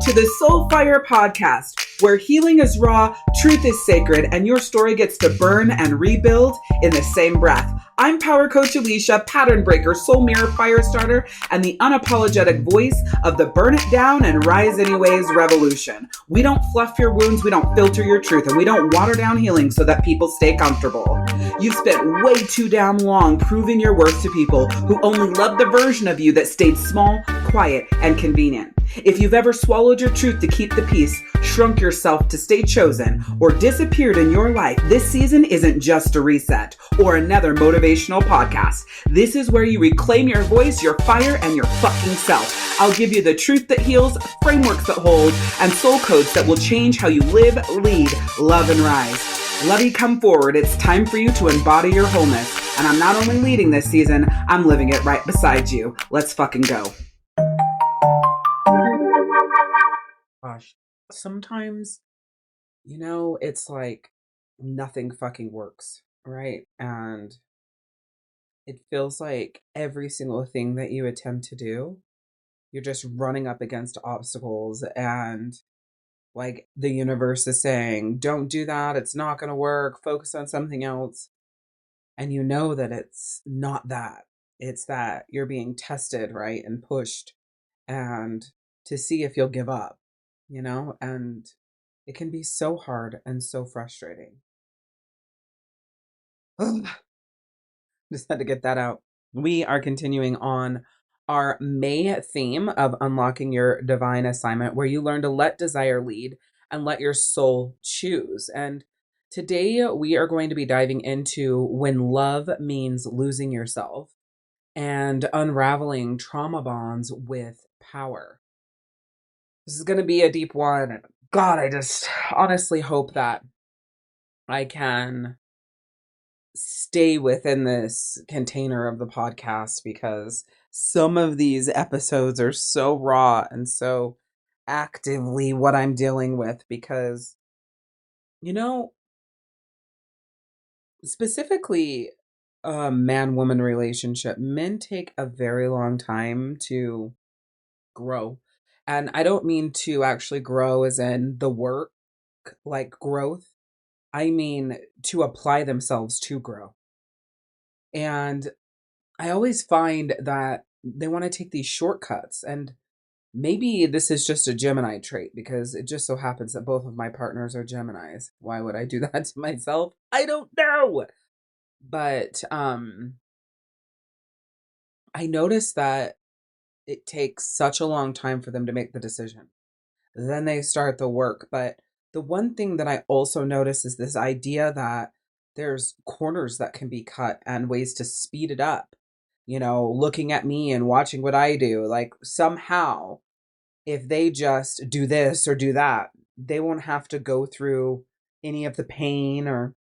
to the SOULFIRE podcast, where healing is raw, truth is sacred, and your story gets to burn and rebuild in the same breath. I'm Power Coach Alishia, pattern breaker, soul mirror, fire starter, and the unapologetic voice of the burn it down and rise anyways revolution. We don't fluff your wounds, we don't filter your truth, and we don't water down healing so that people stay comfortable. You've spent way too damn long proving your worth to people who only love the version of you that stayed small, quiet, and convenient. If you've ever swallowed your truth to keep the peace, shrunk yourself to stay chosen, or disappeared in your life, this season isn't just a reset or another motivational podcast. This is where you reclaim your voice, your fire, and your fucking self. I'll give you the truth that heals, frameworks that hold, and soul codes that will change how you live, lead, love, and rise. Lovey, come forward. It's time for you to embody your wholeness. And I'm not only leading this season, I'm living it right beside you. Let's fucking go. Gosh, sometimes, it's like nothing fucking works, right? And it feels like every single thing that you attempt to do, you're just running up against obstacles, and like the universe is saying, don't do that. It's not going to work. Focus on something else. And you know that it's not that. It's that you're being tested, right? And pushed, and to see if you'll give up, and it can be so hard and so frustrating. Just had to get that out. We are continuing on our May theme of unlocking your divine assignment, where you learn to let desire lead and let your soul choose. And today we are going to be diving into when love means losing yourself and unraveling trauma bonds with power. This is going to be a deep one. God, I just honestly hope that I can stay within this container of the podcast, because some of these episodes are so raw and so actively what I'm dealing with, because, specifically a man-woman relationship, men take a very long time to grow. And I don't mean to actually grow as in the work, like growth. I mean to apply themselves to grow. And I always find that they want to take these shortcuts. And maybe this is just a Gemini trait, because it just so happens that both of my partners are Geminis. Why would I do that to myself? I don't know. But I noticed that it takes such a long time for them to make the decision. Then they start the work. But the one thing that I also notice is this idea that there's corners that can be cut and ways to speed it up. Looking at me and watching what I do, like somehow, if they just do this or do that, they won't have to go through any of the pain or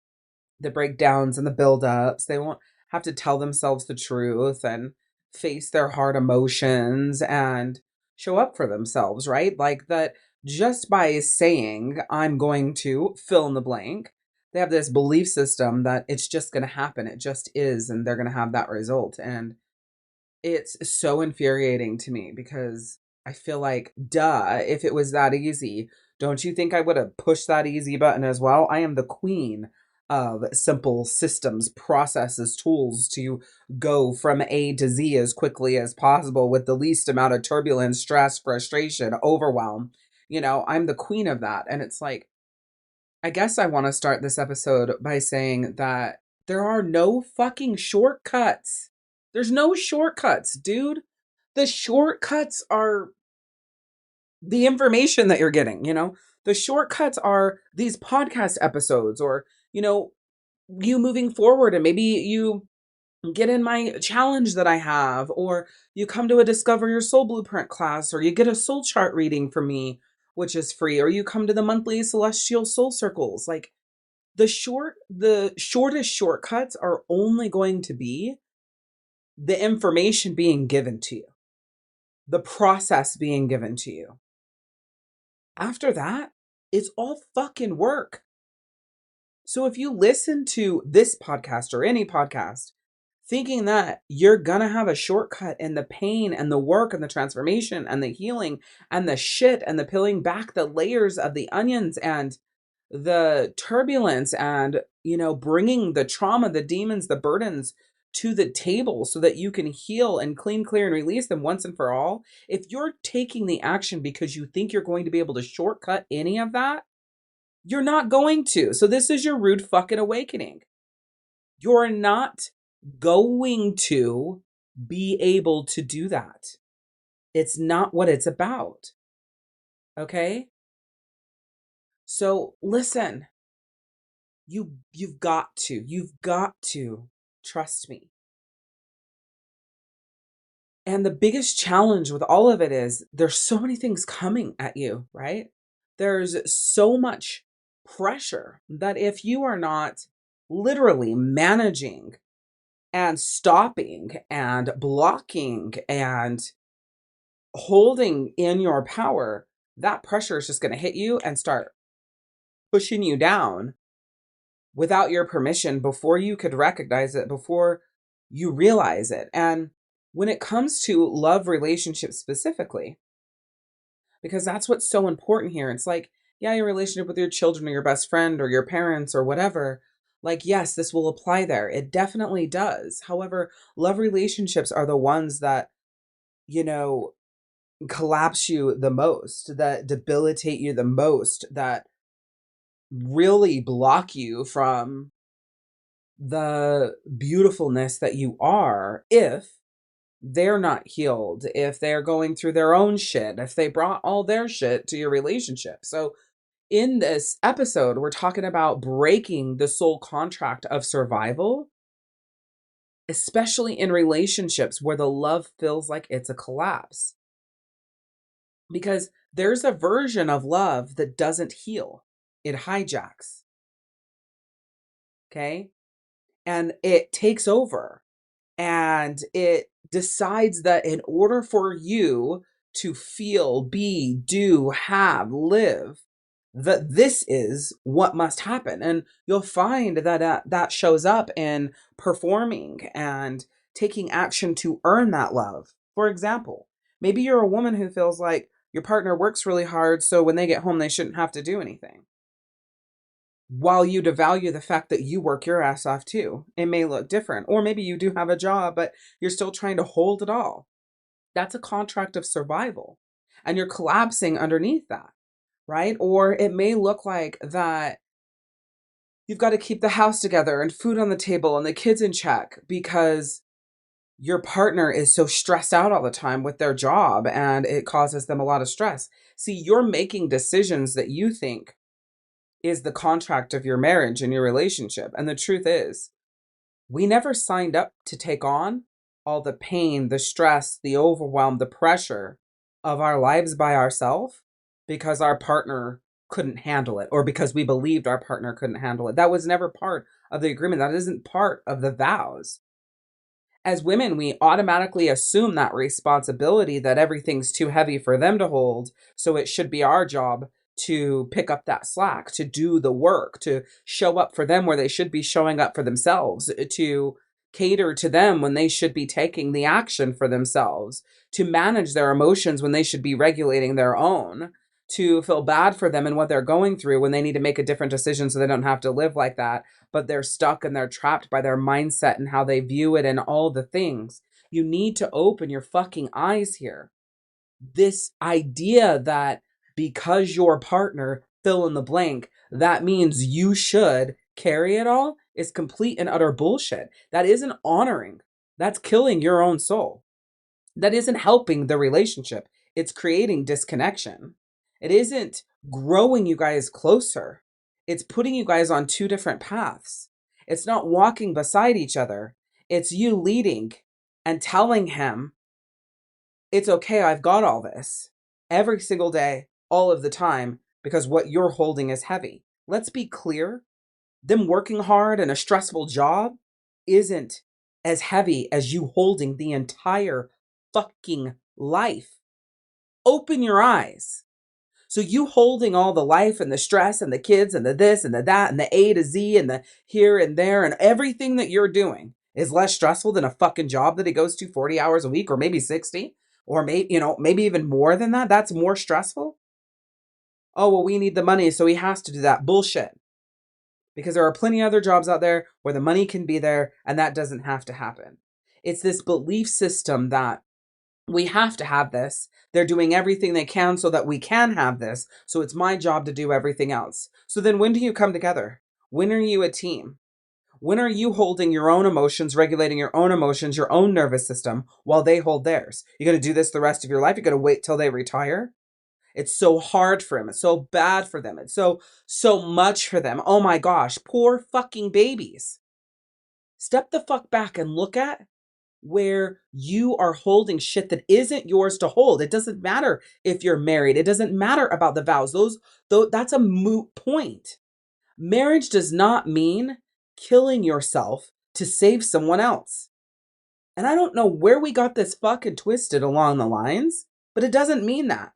the breakdowns and the buildups. They won't have to tell themselves the truth and face their hard emotions and show up for themselves, right? Like that, just by saying, I'm going to fill in the blank, they have this belief system that it's just going to happen. It just is. And they're going to have that result. And it's so infuriating to me, because I feel like, duh, if it was that easy, don't you think I would have pushed that easy button as well? I am the queen of simple systems, processes, tools to go from A to Z as quickly as possible with the least amount of turbulence, stress, frustration, overwhelm. I'm the queen of that. And it's like, I guess I want to start this episode by saying that there are no fucking shortcuts. There's no shortcuts, dude. The shortcuts are the information that you're getting, The shortcuts are these podcast episodes, or, you moving forward, and maybe you get in my challenge that I have, or you come to a Discover Your Soul Blueprint class, or you get a soul chart reading from me, which is free, or you come to the monthly Celestial Soul Circles. Like the shortest shortcuts are only going to be the information being given to you, the process being given to you. After that, it's all fucking work. So if you listen to this podcast or any podcast thinking that you're gonna have a shortcut in the pain and the work and the transformation and the healing and the shit and the peeling back the layers of the onions and the turbulence and, bringing the trauma, the demons, the burdens to the table so that you can heal and clean, clear, and release them once and for all. If you're taking the action because you think you're going to be able to shortcut any of that, you're not going to. So this is your rude fucking awakening. You're not going to be able to do that. It's not what it's about. Okay? So listen, you've got to trust me. And the biggest challenge with all of it is there's so many things coming at you, right? There's so much pressure that if you are not literally managing and stopping and blocking and holding in your power, that pressure is just going to hit you and start pushing you down without your permission before you could recognize it, before you realize it. And when it comes to love relationships specifically, because that's what's so important here, it's like, yeah, your relationship with your children or your best friend or your parents or whatever, like, yes, this will apply there. It definitely does. However, love relationships are the ones that, collapse you the most, that debilitate you the most, that really block you from the beautifulness that you are if they're not healed, if they're going through their own shit, if they brought all their shit to your relationship. So, in this episode, we're talking about breaking the soul contract of survival, especially in relationships where the love feels like it's a collapse. Because there's a version of love that doesn't heal, it hijacks. Okay. And it takes over and it decides that in order for you to feel, be, do, have, live, that this is what must happen. And you'll find that that shows up in performing and taking action to earn that love. For example, maybe you're a woman who feels like your partner works really hard, so when they get home, they shouldn't have to do anything, while you devalue the fact that you work your ass off too. It may look different. Or maybe you do have a job, but you're still trying to hold it all. That's a contract of survival. And you're collapsing underneath that, right? Or it may look like that you've got to keep the house together and food on the table and the kids in check because your partner is so stressed out all the time with their job and it causes them a lot of stress. See, you're making decisions that you think is the contract of your marriage and your relationship. And the truth is, we never signed up to take on all the pain, the stress, the overwhelm, the pressure of our lives by ourselves because our partner couldn't handle it or because we believed our partner couldn't handle it. That was never part of the agreement. That isn't part of the vows. As women, we automatically assume that responsibility that everything's too heavy for them to hold. So it should be our job to pick up that slack, to do the work, to show up for them where they should be showing up for themselves, to cater to them when they should be taking the action for themselves, to manage their emotions when they should be regulating their own, to feel bad for them and what they're going through when they need to make a different decision so they don't have to live like that, but they're stuck and they're trapped by their mindset and how they view it and all the things. You need to open your fucking eyes here. This idea that because your partner fill in the blank, that means you should carry it all is complete and utter bullshit. That isn't honoring. That's killing your own soul. That isn't helping the relationship. It's creating disconnection. It isn't growing you guys closer. It's putting you guys on two different paths. It's not walking beside each other. It's you leading and telling him, it's okay, I've got all this every single day, all of the time, because what you're holding is heavy. Let's be clear. Them working hard and a stressful job isn't as heavy as you holding the entire fucking life. Open your eyes. So you holding all the life and the stress and the kids and the this and the that and the A to Z and the here and there and everything that you're doing is less stressful than a fucking job that he goes to 40 hours a week, or maybe 60, or maybe even more than that. That's more stressful. Oh, well, we need the money, so he has to do that. Bullshit. Because there are plenty of other jobs out there where the money can be there and that doesn't have to happen. It's this belief system that we have to have this. They're doing everything they can so that we can have this. So it's my job to do everything else. So then when do you come together? When are you a team? When are you holding your own emotions, regulating your own emotions, your own nervous system while they hold theirs? You're going to do this the rest of your life? You're going to wait till they retire? It's so hard for them. It's so bad for them. It's so much for them. Oh my gosh, poor fucking babies. Step the fuck back and look at where you are holding shit that isn't yours to hold. It doesn't matter if you're married. It doesn't matter about the vows. That's a moot point. Marriage does not mean killing yourself to save someone else. And I don't know where we got this fucking twisted along the lines, but it doesn't mean that.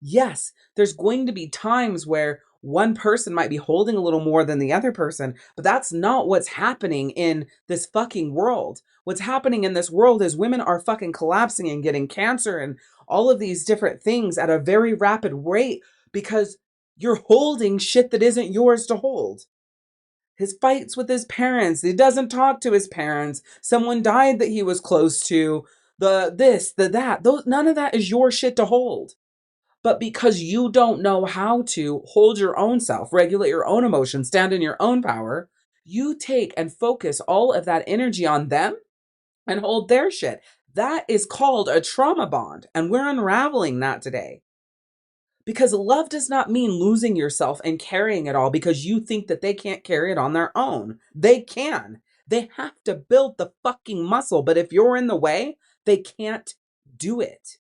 Yes, there's going to be times where one person might be holding a little more than the other person, but that's not what's happening in this fucking world. What's happening in this world is women are fucking collapsing and getting cancer and all of these different things at a very rapid rate because you're holding shit that isn't yours to hold. His fights with his parents, he doesn't talk to his parents, someone died that he was close to, the this, the that. None of that is your shit to hold. But because you don't know how to hold your own self, regulate your own emotions, stand in your own power, you take and focus all of that energy on them and hold their shit. That is called a trauma bond. And we're unraveling that today. Because love does not mean losing yourself and carrying it all because you think that they can't carry it on their own. They can. They have to build the fucking muscle. But if you're in the way, they can't do it.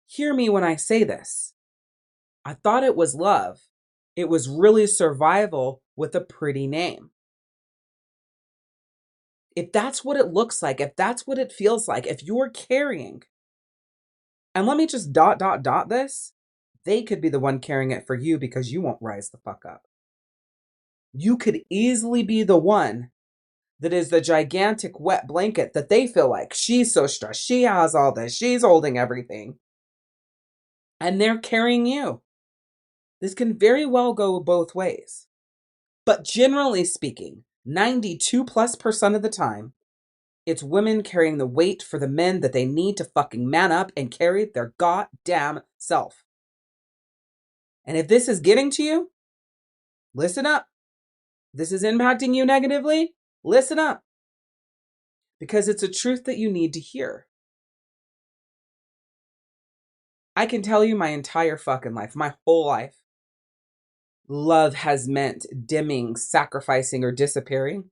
Hear me when I say this. I thought it was love. It was really survival with a pretty name. If that's what it looks like, if that's what it feels like, if you're carrying, and let me just dot this, they could be the one carrying it for you because you won't rise the fuck up. You could easily be the one that is the gigantic wet blanket that they feel like she's so stressed. She has all this. She's holding everything. And they're carrying you. This can very well go both ways. But generally speaking, 92+% of the time, it's women carrying the weight for the men that they need to fucking man up and carry their goddamn self. And if this is getting to you, listen up. This is impacting you negatively, listen up. Because it's a truth that you need to hear. I can tell you my entire fucking life, my whole life, love has meant dimming, sacrificing, or disappearing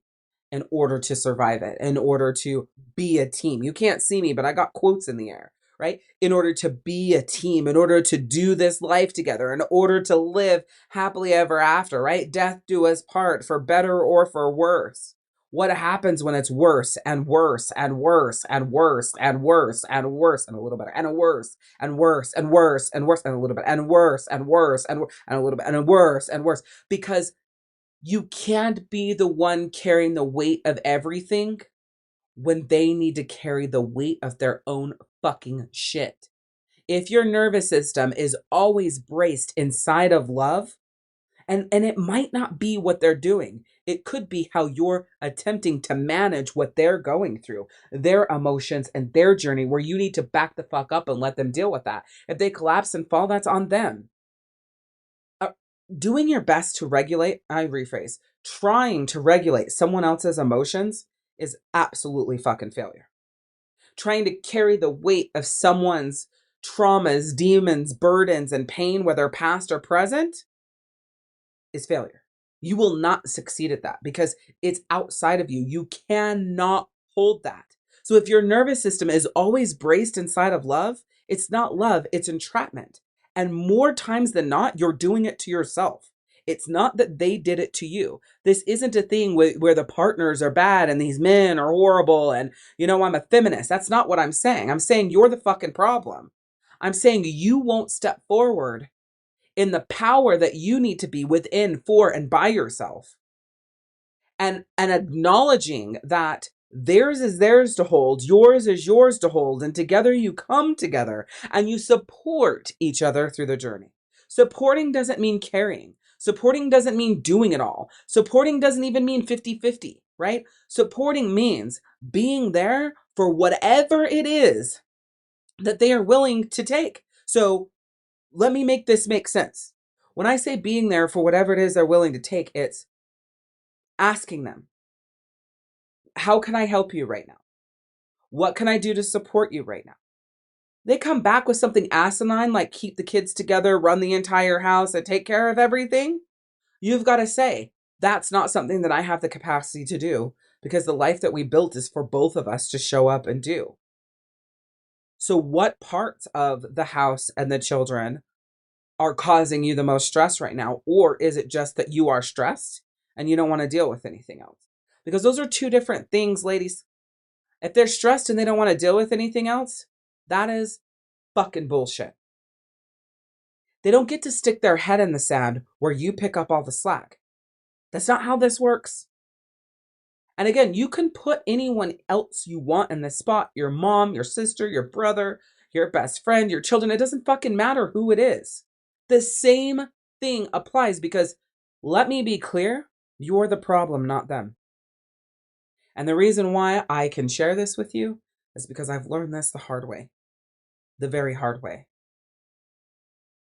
in order to survive it, in order to be a team. You can't see me, but I got quotes in the air, right? In order to be a team, in order to do this life together, in order to live happily ever after, right? Death do us part, for better or for worse. What happens when it's worse and worse and worse and worse and worse and worse and a little bit and worse and worse and worse and worse and a little bit and worse and worse and a little bit and worse and worse? Because you can't be the one carrying the weight of everything when they need to carry the weight of their own fucking shit. If your nervous system is always braced inside of love, and it might not be what they're doing. It could be how you're attempting to manage what they're going through, their emotions and their journey, where you need to back the fuck up and let them deal with that. If they collapse and fall, that's on them. Doing your best to regulate, I rephrase, trying to regulate someone else's emotions is absolutely fucking failure. Trying to carry the weight of someone's traumas, demons, burdens, and pain, whether past or present, is failure. You will not succeed at that because it's outside of you. You cannot hold that. So if your nervous system is always braced inside of love, it's not love, it's entrapment. And more times than not, you're doing it to yourself. It's not that they did it to you. This isn't a thing where the partners are bad and these men are horrible and, I'm a feminist. That's not what I'm saying. I'm saying you're the fucking problem. I'm saying you won't step forward in the power that you need to be within, for, and by yourself. and acknowledging that theirs is theirs to hold, yours is yours to hold, and together you come together and you support each other through the journey. Supporting doesn't mean carrying. Supporting doesn't mean doing it all. Supporting doesn't even mean 50-50, right? Supporting means being there for whatever it is that they are willing to take. So let me make this make sense. When I say being there for whatever it is they're willing to take, it's asking them, how can I help you right now? What can I do to support you right now? They come back with something asinine like keep the kids together, run the entire house, and take care of everything. You've got to say, that's not something that I have the capacity to do, because the life that we built is for both of us to show up and do. So what parts of the house and the children are causing you the most stress right now? Or is it just that you are stressed and you don't want to deal with anything else? Because those are two different things, ladies. If they're stressed and they don't want to deal with anything else, that is fucking bullshit. They don't get to stick their head in the sand where you pick up all the slack. That's not how this works. And again, you can put anyone else you want in this spot. Your mom, your sister, your brother, your best friend, your children. It doesn't fucking matter who it is. The same thing applies, because let me be clear, you're the problem, not them. And the reason why I can share this with you is because I've learned this the hard way, the very hard way.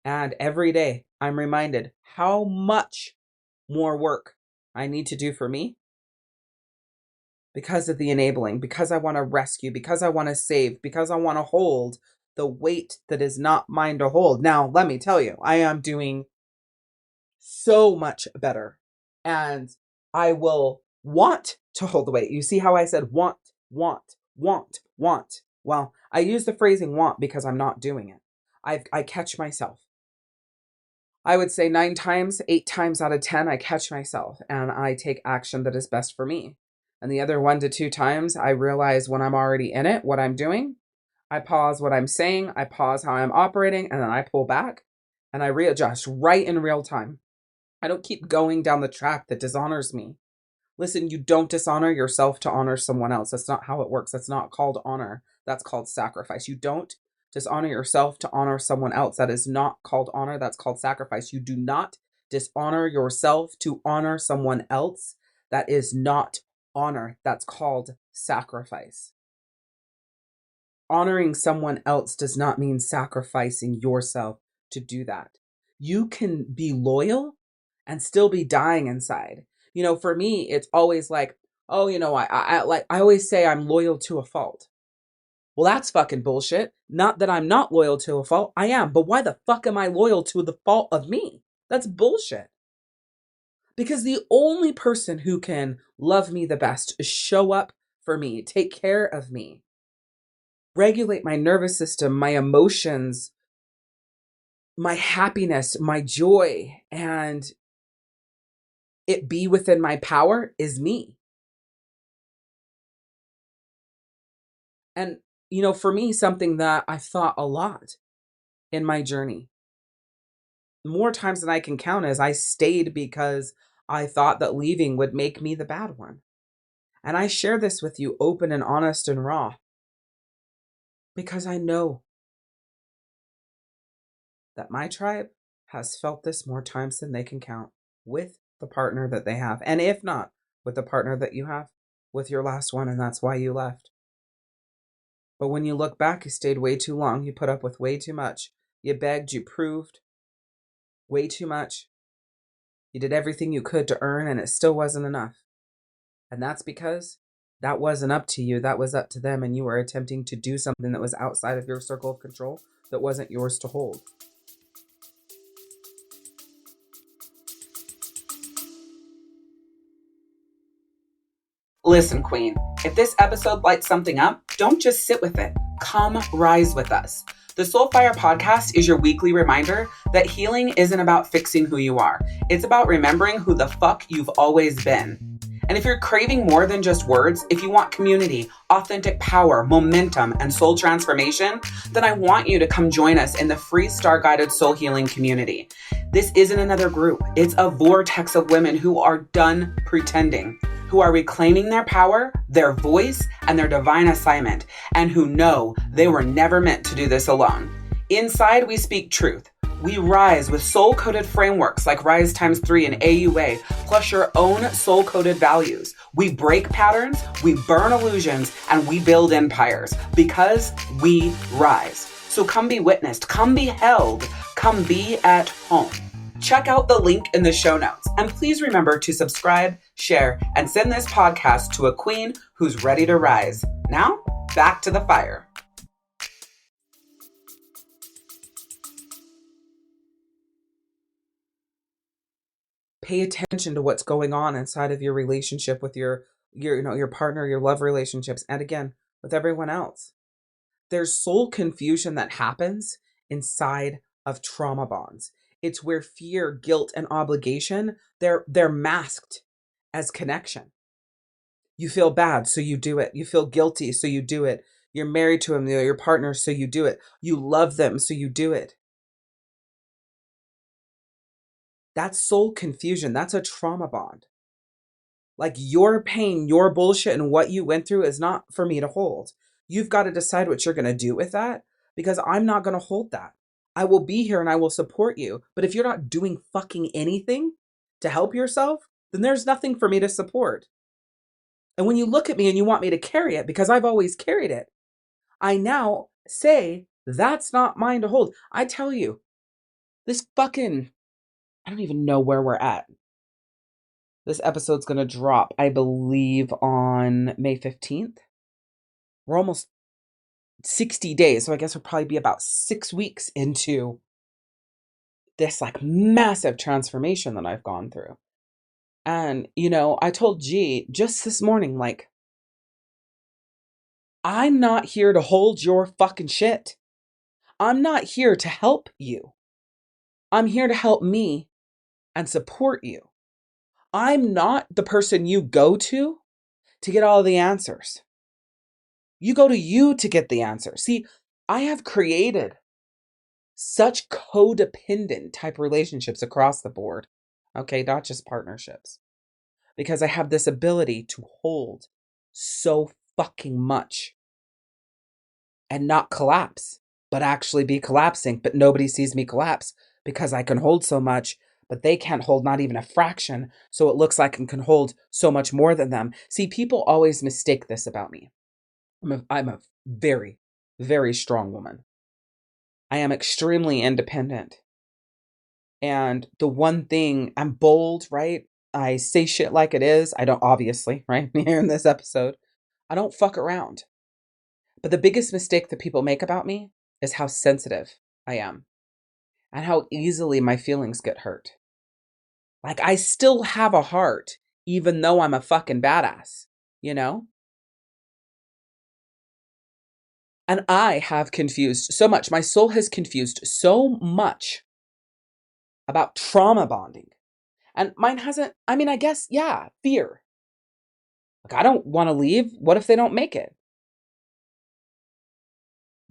And every day I'm reminded how much more work I need to do for me because of the enabling, because I want to rescue, because I want to save, because I want to hold the weight that is not mine to hold. Now, let me tell you, I am doing so much better, and I will want to hold the weight. You see how I said want. Well, I use the phrasing want because I'm not doing it. I catch myself. I would say 8 times out of 10, I catch myself and I take action that is best for me. And the other 1 to 2 times, I realize when I'm already in it, what I'm doing. I pause what I'm saying, I pause how I'm operating, and then I pull back and I readjust right in real time. I don't keep going down the track that dishonors me. Listen, you don't dishonor yourself to honor someone else. That's not how it works. That's not called honor. That's called sacrifice. You don't dishonor yourself to honor someone else. That is not called honor. That's called sacrifice. You do not dishonor yourself to honor someone else. That is not honor. That's called sacrifice. Honoring someone else does not mean sacrificing yourself to do that. You can be loyal and still be dying inside. You know, for me, it's always like, oh, you know, I always say I'm loyal to a fault. Well, that's fucking bullshit. Not that I'm not loyal to a fault. I am. But why the fuck am I loyal to the fault of me? That's bullshit. Because the only person who can love me the best, show up for me, take care of me, regulate my nervous system, my emotions, my happiness, my joy, and it be within my power is me. And, you know, for me, something that I've thought a lot in my journey, more times than I can count, is I stayed because I thought that leaving would make me the bad one. And I share this with you open and honest and raw because I know that my tribe has felt this more times than they can count with the partner that they have. And if not with the partner that you have, with your last one, and that's why you left. But when you look back, you stayed way too long. You put up with way too much. You begged, you proved way too much. You did everything you could to earn, and it still wasn't enough. And that's because that wasn't up to you. That was up to them, and you were attempting to do something that was outside of your circle of control that wasn't yours to hold. Listen, Queen, if this episode lights something up, don't just sit with it. Come rise with us. The SOULFIRE podcast is your weekly reminder that healing isn't about fixing who you are. It's about remembering who the fuck you've always been. And if you're craving more than just words, if you want community, authentic power, momentum, and soul transformation, then I want you to come join us in the free Star-Guided Soul Healing community. This isn't another group. It's a vortex of women who are done pretending. who are reclaiming their power, their voice, and their divine assignment, and who know they were never meant to do this alone. Inside, we speak truth. We rise with soul-coded frameworks like Rise Times 3 and AUA, plus your own soul-coded values. We break patterns, we burn illusions, and we build empires because we rise. So come be witnessed, come be held, come be at home. Check out the link in the show notes. And please remember to subscribe, share, and send this podcast to a queen who's ready to rise. Now, back to the fire. Pay attention to what's going on inside of your relationship with your partner, your love relationships, and again, with everyone else. There's soul confusion that happens inside of trauma bonds. It's where fear, guilt, and obligation, they're masked as connection. You feel bad, so you do it. You feel guilty, so you do it. You're married to them, they're your partner, so you do it. You love them, so you do it. That's soul confusion. That's a trauma bond. Like your pain, your bullshit, and what you went through is not for me to hold. You've got to decide what you're going to do with that because I'm not going to hold that. I will be here and I will support you. But if you're not doing fucking anything to help yourself, then there's nothing for me to support. And when you look at me and you want me to carry it because I've always carried it, I now say that's not mine to hold. I tell you, this fucking, I don't even know where we're at. This episode's going to drop, I believe, on May 15th. We're almost 60 days. So I guess we'll probably be about 6 weeks into this like massive transformation that I've gone through. And, I told G just this morning, like, I'm not here to hold your fucking shit. I'm not here to help you. I'm here to help me and support you. I'm not the person you go to get all the answers. You go to you to get the answer. See, I have created such codependent type relationships across the board. Okay, not just partnerships. Because I have this ability to hold so fucking much and not collapse, but actually be collapsing. But nobody sees me collapse because I can hold so much, but they can't hold not even a fraction. So it looks like I can hold so much more than them. See, people always mistake this about me. I'm a very, very strong woman. I am extremely independent. And the one thing, I'm bold, right? I say shit like it is. I don't, obviously, right? Here in this episode, I don't fuck around. But the biggest mistake that people make about me is how sensitive I am and how easily my feelings get hurt. Like I still have a heart, even though I'm a fucking badass, you know? And I have confused so much. My soul has confused so much about trauma bonding. And mine hasn't, I mean, I guess, yeah, fear. Like, I don't want to leave. What if they don't make it?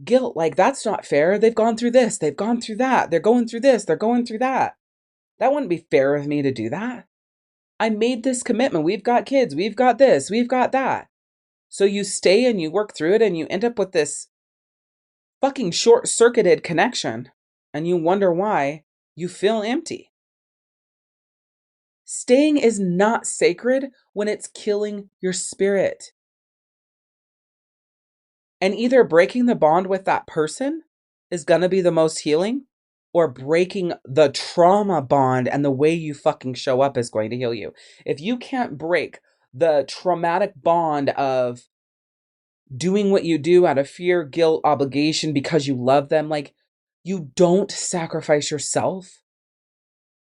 Guilt, like, that's not fair. They've gone through this. They've gone through that. They're going through this. They're going through that. That wouldn't be fair of me to do that. I made this commitment. We've got kids. We've got this. We've got that. So you stay and you work through it and you end up with this fucking short-circuited connection. And you wonder why you feel empty. Staying is not sacred when it's killing your spirit. And either breaking the bond with that person is going to be the most healing, or breaking the trauma bond and the way you fucking show up is going to heal you. If you can't break the traumatic bond of doing what you do out of fear, guilt, obligation because you love them, like you don't sacrifice yourself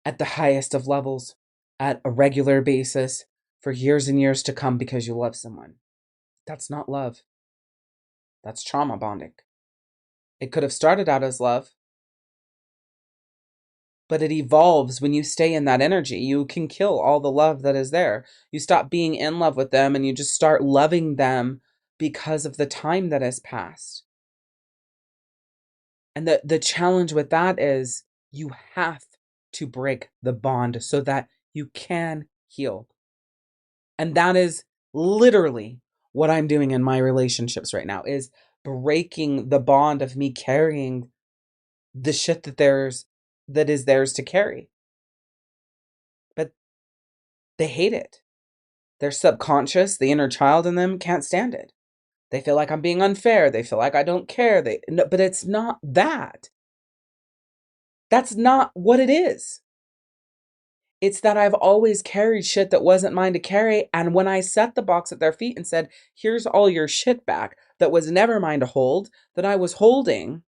at the highest of levels at a regular basis for years and years to come because you love someone. That's not love. That's trauma bonding. It could have started out as love, but it evolves when you stay in that energy. You can kill all the love that is there. You stop being in love with them and you just start loving them because of the time that has passed. And the challenge with that is you have to break the bond so that you can heal. And that is literally what I'm doing in my relationships right now, is breaking the bond of me carrying the shit that is theirs to carry. But they hate it. Their subconscious, the inner child in them can't stand it. They feel like I'm being unfair. They feel like I don't care. No, but it's not that. That's not what it is. It's that I've always carried shit that wasn't mine to carry. And when I set the box at their feet and said, here's all your shit back that was never mine to hold, that I was holding,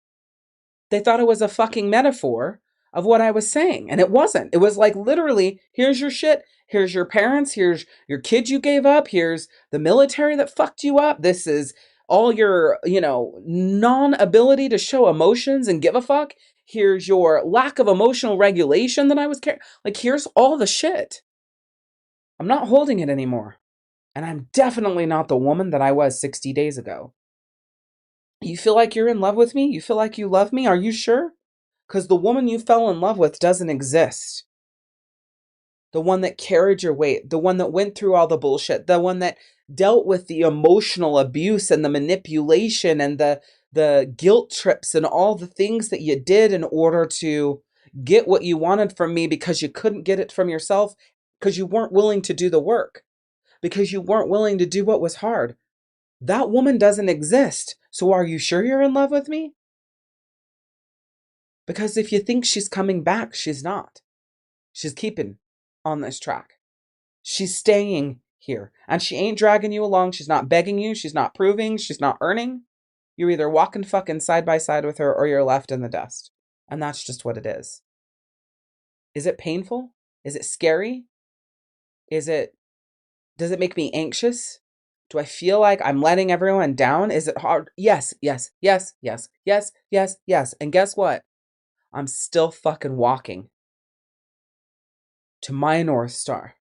they thought it was a fucking metaphor of what I was saying. And it wasn't. It was like literally, here's your shit. Here's your parents. Here's your kids you gave up. Here's the military that fucked you up. This is all your, non-ability to show emotions and give a fuck. Here's your lack of emotional regulation that I was carrying. Like, here's all the shit. I'm not holding it anymore. And I'm definitely not the woman that I was 60 days ago. You feel like you're in love with me? You feel like you love me? Are you sure? Because the woman you fell in love with doesn't exist. The one that carried your weight, the one that went through all the bullshit, the one that dealt with the emotional abuse and the manipulation and the guilt trips and all the things that you did in order to get what you wanted from me, because you couldn't get it from yourself, because you weren't willing to do the work, because you weren't willing to do what was hard. That woman doesn't exist. So are you sure you're in love with me? Because if you think she's coming back, she's not. She's keeping on this track. She's staying here. And she ain't dragging you along. She's not begging you. She's not proving. She's not earning. You're either walking fucking side by side with her or you're left in the dust. And that's just what it is. Is it painful? Is it scary? Does it make me anxious? Do I feel like I'm letting everyone down? Is it hard? Yes, yes, yes, yes, yes, yes, yes. And guess what? I'm still fucking walking to my North Star,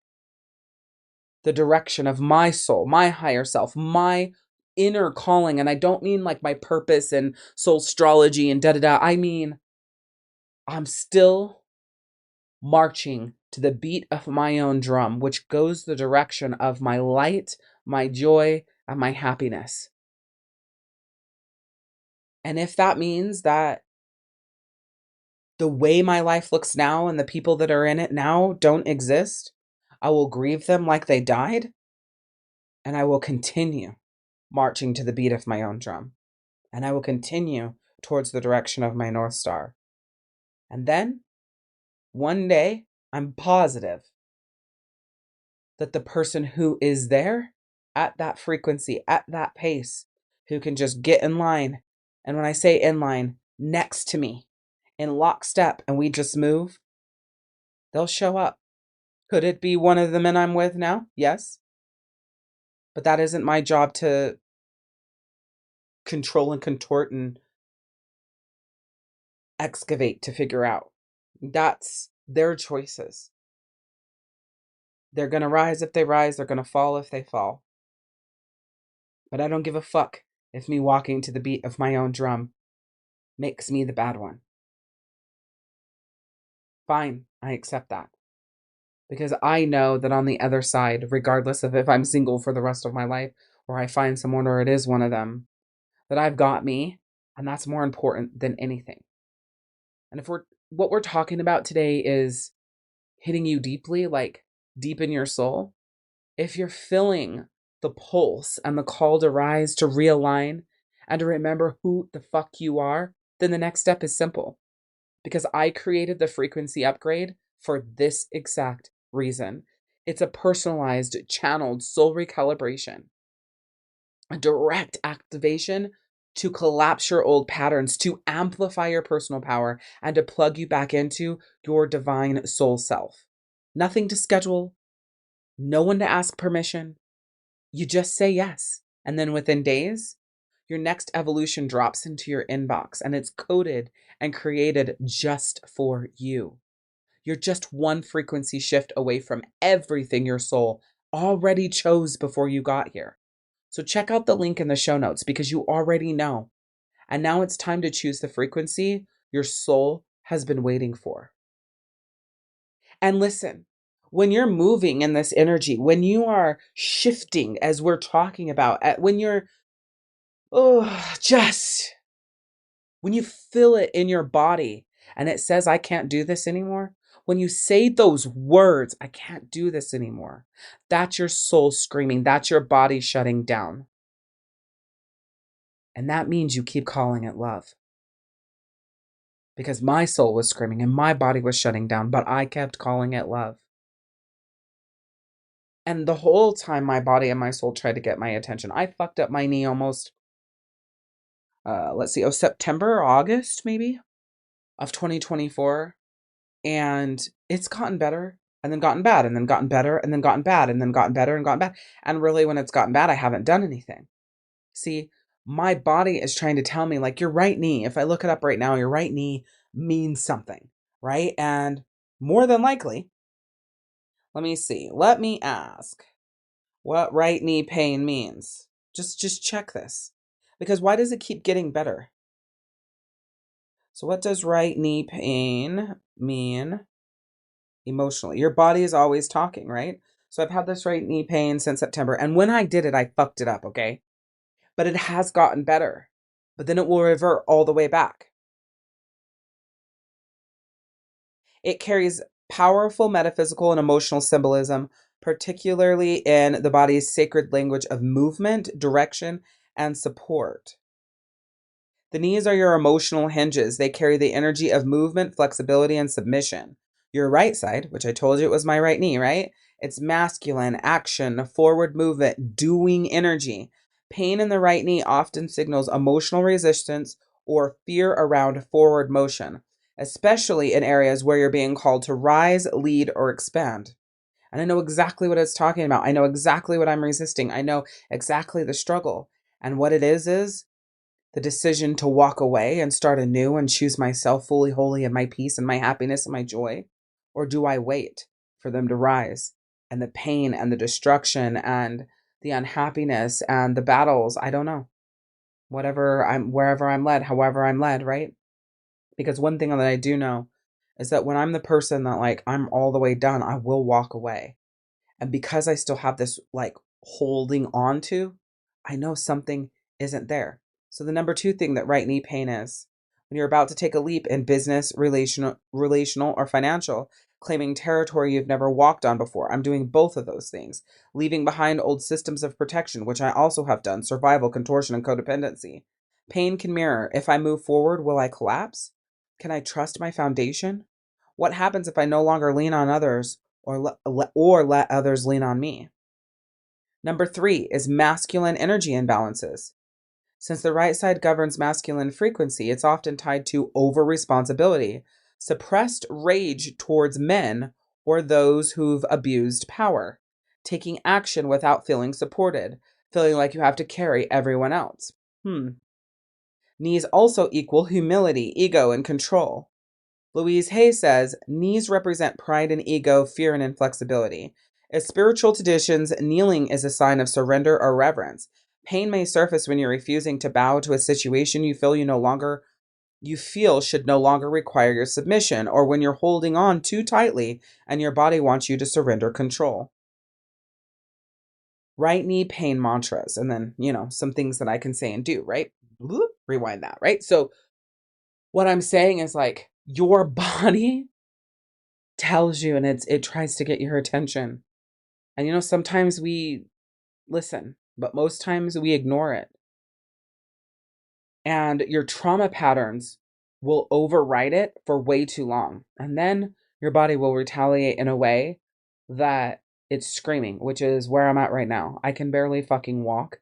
the direction of my soul, my higher self, my inner calling. And I don't mean like my purpose and soul astrology and da-da-da. I mean, I'm still marching to the beat of my own drum, which goes the direction of my light, my joy, and my happiness. And if that means that the way my life looks now and the people that are in it now don't exist, I will grieve them like they died, and I will continue marching to the beat of my own drum, and I will continue towards the direction of my North Star. And then, one day, I'm positive that the person who is there at that frequency, at that pace, who can just get in line, and when I say in line, next to me, in lockstep, and we just move, they'll show up. Could it be one of the men I'm with now? Yes. But that isn't my job to control and contort and excavate to figure out. That's their choices. They're going to rise if they rise. They're going to fall if they fall. But I don't give a fuck if me walking to the beat of my own drum makes me the bad one. Fine, I accept that. Because I know that on the other side, regardless of if I'm single for the rest of my life or I find someone or it is one of them, that I've got me, and that's more important than anything. And if what we're talking about today is hitting you deeply, like deep in your soul, if you're feeling the pulse and the call to rise, to realign, and to remember who the fuck you are, then the next step is simple. Because I created the frequency upgrade for this exact reason. It's a personalized, channeled soul recalibration, a direct activation to collapse your old patterns, to amplify your personal power, and to plug you back into your divine soul self. Nothing to schedule, no one to ask permission. You just say yes. And then within days, your next evolution drops into your inbox and it's coded and created just for you. You're just one frequency shift away from everything your soul already chose before you got here. So check out the link in the show notes because you already know. And now it's time to choose the frequency your soul has been waiting for. And listen, when you're moving in this energy, when you are shifting, as we're talking about, when you're, just when you feel it in your body and it says, I can't do this anymore. When you say those words, I can't do this anymore, that's your soul screaming. That's your body shutting down. And that means you keep calling it love. Because my soul was screaming and my body was shutting down, but I kept calling it love. And the whole time my body and my soul tried to get my attention. I fucked up my knee almost, September, August, maybe, of 2024. And it's gotten better and then gotten bad and then gotten better and then gotten bad and then gotten better and gotten bad. And really, when it's gotten bad, I haven't done anything. See, my body is trying to tell me, like, your right knee, if I look it up right now, your right knee means something, right? And more than likely, let me see. Let me ask what right knee pain means. Just check this. Because why does it keep getting better? So what does right knee pain mean emotionally? Your body is always talking, right? So I've had this right knee pain since September. And when I did it, I fucked it up, okay? But it has gotten better. But then it will revert all the way back. It carries powerful metaphysical and emotional symbolism, particularly in the body's sacred language of movement, direction, and support. The knees are your emotional hinges. They carry the energy of movement, flexibility, and submission. Your right side, which I told you it was my right knee, right? It's masculine, action, forward movement, doing energy. Pain in the right knee often signals emotional resistance or fear around forward motion, especially in areas where you're being called to rise, lead, or expand. And I know exactly what it's talking about. I know exactly what I'm resisting. I know exactly the struggle. And what it is the decision to walk away and start anew and choose myself fully, wholly, and my peace and my happiness and my joy? Or do I wait for them to rise and the pain and the destruction and the unhappiness and the battles? I don't know. Wherever I'm led, however I'm led, right? Because one thing that I do know is that when I'm the person that, like, I'm all the way done, I will walk away. And because I still have this, like, holding on to, I know something isn't there. So the number two thing that right knee pain is when you're about to take a leap in business, relational or financial, claiming territory you've never walked on before. I'm doing both of those things. Leaving behind old systems of protection, which I also have done, survival, contortion, and codependency. Pain can mirror, if I move forward, will I collapse? Can I trust my foundation? What happens if I no longer lean on others or let others lean on me? Number three is masculine energy imbalances. Since the right side governs masculine frequency, it's often tied to over responsibility, suppressed rage towards men or those who've abused power, taking action without feeling supported, feeling like you have to carry everyone else. Knees also equal humility, ego, and control. Louise Hay says, knees represent pride and ego, fear and inflexibility. In spiritual traditions, kneeling is a sign of surrender or reverence. Pain may surface when you're refusing to bow to a situation you feel should no longer require your submission, or when you're holding on too tightly and your body wants you to surrender control. Right knee pain mantras, and then, some things that I can say and do, right? Rewind that, right? So what I'm saying is, like, your body tells you, and it tries to get your attention. And sometimes we listen, but most times we ignore it. And your trauma patterns will override it for way too long. And then your body will retaliate in a way that it's screaming, which is where I'm at right now. I can barely fucking walk.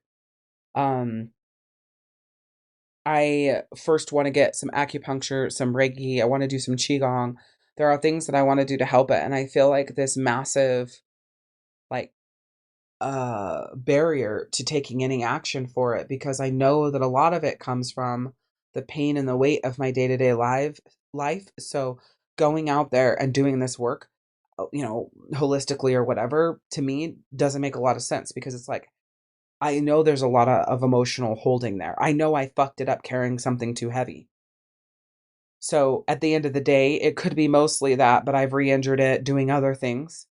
I first want to get some acupuncture, some Reiki. I want to do some Qigong. There are things that I want to do to help it. And I feel like this massive, like, barrier to taking any action for it, because I know that a lot of it comes from the pain and the weight of my day-to-day life. So going out there and doing this work, holistically or whatever, to me doesn't make a lot of sense, because it's like, I know there's a lot of emotional holding there. I know I fucked it up carrying something too heavy. So at the end of the day, it could be mostly that, but I've re-injured it doing other things.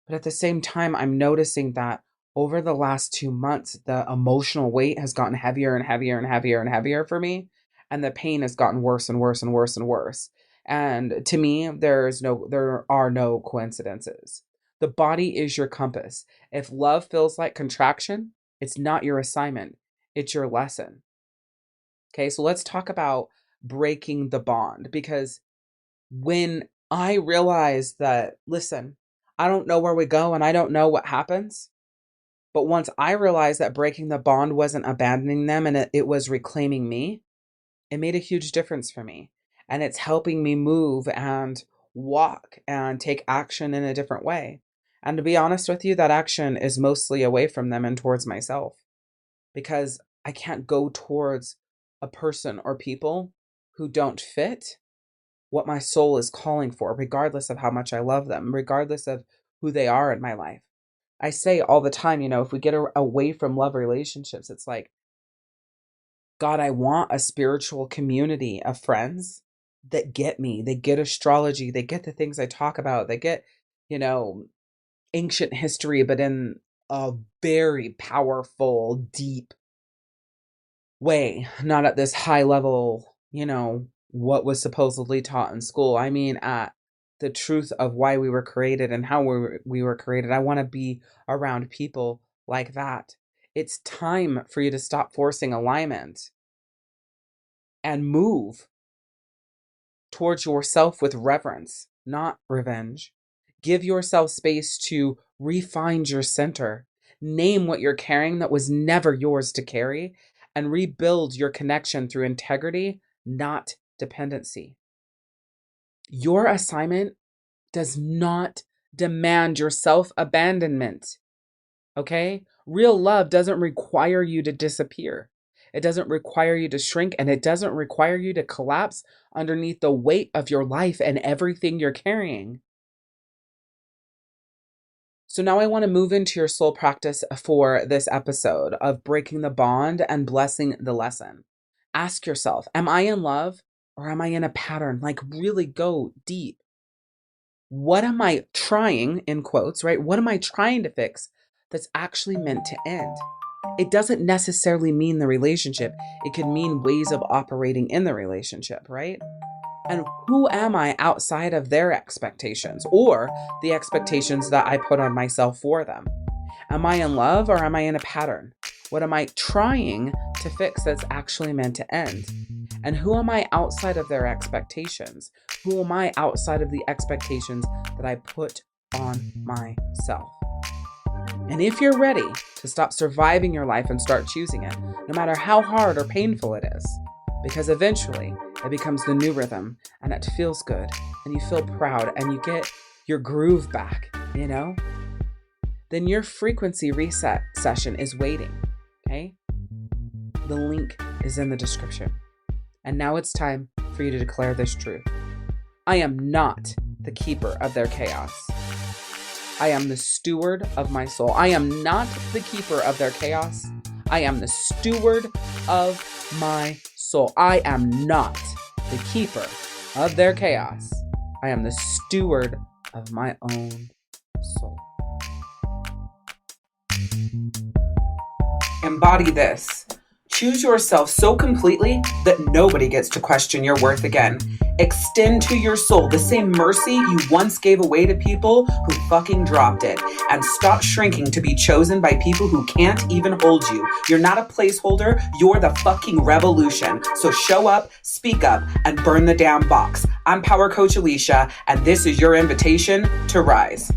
But at the same time, I'm noticing that over the last 2 months, the emotional weight has gotten heavier and heavier and heavier and heavier for me. And the pain has gotten worse and worse and worse and worse. And to me, there are no coincidences. The body is your compass. If love feels like contraction, it's not your assignment, it's your lesson. Okay, so let's talk about breaking the bond, because when I realized that, listen, I don't know where we go and I don't know what happens. But once I realized that breaking the bond wasn't abandoning them and it was reclaiming me, it made a huge difference for me. And it's helping me move and walk and take action in a different way. And to be honest with you, that action is mostly away from them and towards myself, because I can't go towards a person or people who don't fit what my soul is calling for, regardless of how much I love them, regardless of who they are in my life. I say all the time, if we get away from love relationships, it's like, God, I want a spiritual community of friends that get me. They get astrology. They get the things I talk about. They get, ancient history, but in a very powerful, deep way, not at this high level, what was supposedly taught in school. I mean, at the truth of why we were created and how we were created. I want to be around people like that. It's time for you to stop forcing alignment and move towards yourself with reverence, not revenge. Give yourself space to refine your center. Name what you're carrying that was never yours to carry, and rebuild your connection through integrity, not dependency. Your assignment does not demand your self-abandonment, okay? Real love doesn't require you to disappear. It doesn't require you to shrink, and it doesn't require you to collapse underneath the weight of your life and everything you're carrying. So now I want to move into your soul practice for this episode of breaking the bond and blessing the lesson. Ask yourself, am I in love or am I in a pattern? Like, really go deep. What am I trying, in quotes, right? What am I trying to fix that's actually meant to end? It doesn't necessarily mean the relationship. It could mean ways of operating in the relationship, right? And who am I outside of their expectations or the expectations that I put on myself for them? Am I in love or am I in a pattern? What am I trying to fix that's actually meant to end? And who am I outside of their expectations? Who am I outside of the expectations that I put on myself? And if you're ready to stop surviving your life and start choosing it, no matter how hard or painful it is, because eventually it becomes the new rhythm and it feels good and you feel proud and you get your groove back, then your frequency reset session is waiting, okay? The link is in the description. And now it's time for you to declare this truth. I am not the keeper of their chaos. I am the steward of my soul. I am not the keeper of their chaos. I am the steward of my soul. I am not the keeper of their chaos. I am the steward of my own soul. Embody this. Choose yourself so completely that nobody gets to question your worth again. Extend to your soul the same mercy you once gave away to people who fucking dropped it. And stop shrinking to be chosen by people who can't even hold you. You're not a placeholder. You're the fucking revolution. So show up, speak up, and burn the damn box. I'm Power Coach Alishia, and this is your invitation to rise.